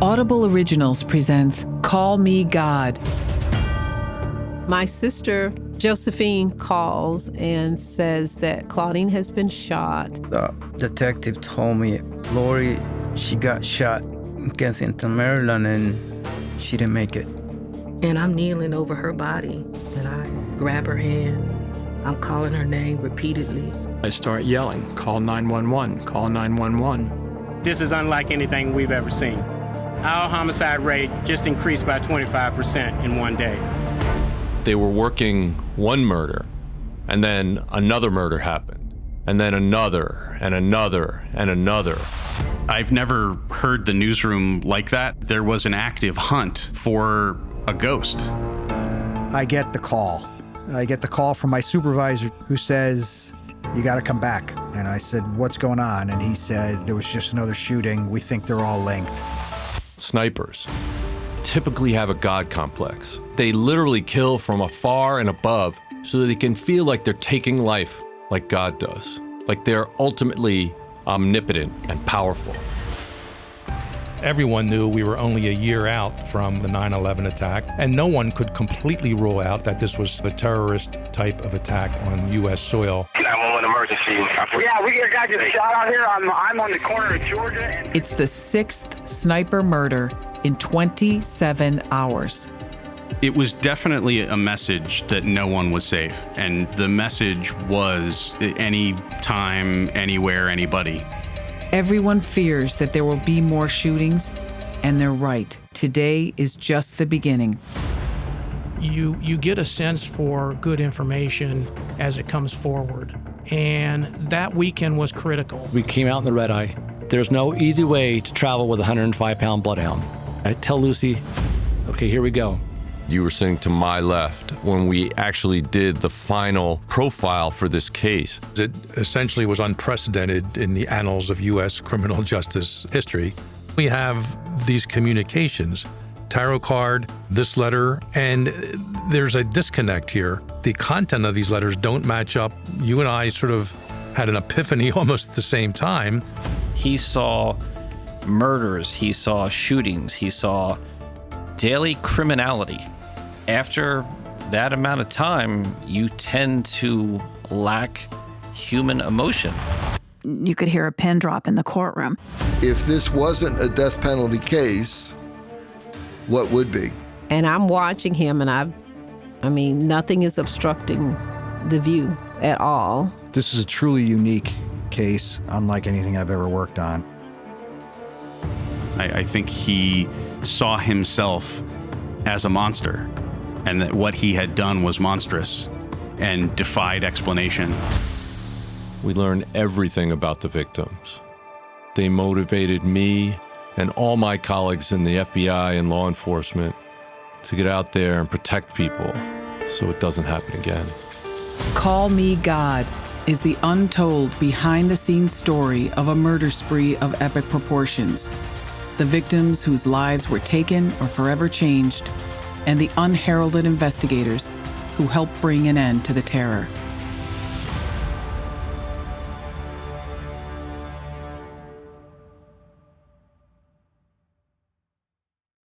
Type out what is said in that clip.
Audible Originals presents Call Me God. My sister, Josephine, calls and says that Claudine has been shot. The detective told me Lori, she got shot in Kensington, Maryland, and she didn't make it. And I'm kneeling over her body, and I grab her hand. I'm calling her name repeatedly. I start yelling, call 911, call 911. This is unlike anything we've ever seen. Our homicide rate just increased by 25% in one day. They were working one murder, and then another murder happened, and then another, and another, and another. I've never heard the newsroom like that. There was an active hunt for a ghost. I get the call. I get the call from my supervisor who says, "You got to come back." And I said, "What's going on?" And he said, "There was just another shooting. We think they're all linked." Snipers typically have a God complex. They literally kill from afar and above so that they can feel like they're taking life like God does, like they're ultimately omnipotent and powerful. Everyone knew we were only a year out from the 9/11 attack, and no one could completely rule out that this was a terrorist type of attack on U.S. soil. 911 emergency. Yeah, we got a guy just shot out here. I'm on the corner of Georgia. It's the 6th sniper murder in 27 hours. It was definitely a message that no one was safe. And the message was any time, anywhere, anybody. Everyone fears that there will be more shootings, and they're right. Today is just the beginning. You get a sense for good information as it comes forward, and that weekend was critical. We came out in the red eye. There's no easy way to travel with a 105-pound bloodhound. I tell Lucy, okay, here we go. You were sitting to my left when we actually did the final profile for this case. It essentially was unprecedented in the annals of U.S. criminal justice history. We have these communications, tarot card, this letter, and there's a disconnect here. The content of these letters don't match up. You and I sort of had an epiphany almost at the same time. He saw murders, he saw shootings, he saw daily criminality. After that amount of time, you tend to lack human emotion. You could hear a pin drop in the courtroom. If this wasn't a death penalty case, what would be? And I'm watching him, and I mean, nothing is obstructing the view at all. This is a truly unique case, unlike anything I've ever worked on. I think he saw himself as a monster, and that what he had done was monstrous and defied explanation. We learned everything about the victims. They motivated me and all my colleagues in the FBI and law enforcement to get out there and protect people so it doesn't happen again. Call Me God is the untold behind-the-scenes story of a murder spree of epic proportions. The victims whose lives were taken or forever changed, and the unheralded investigators who helped bring an end to the terror.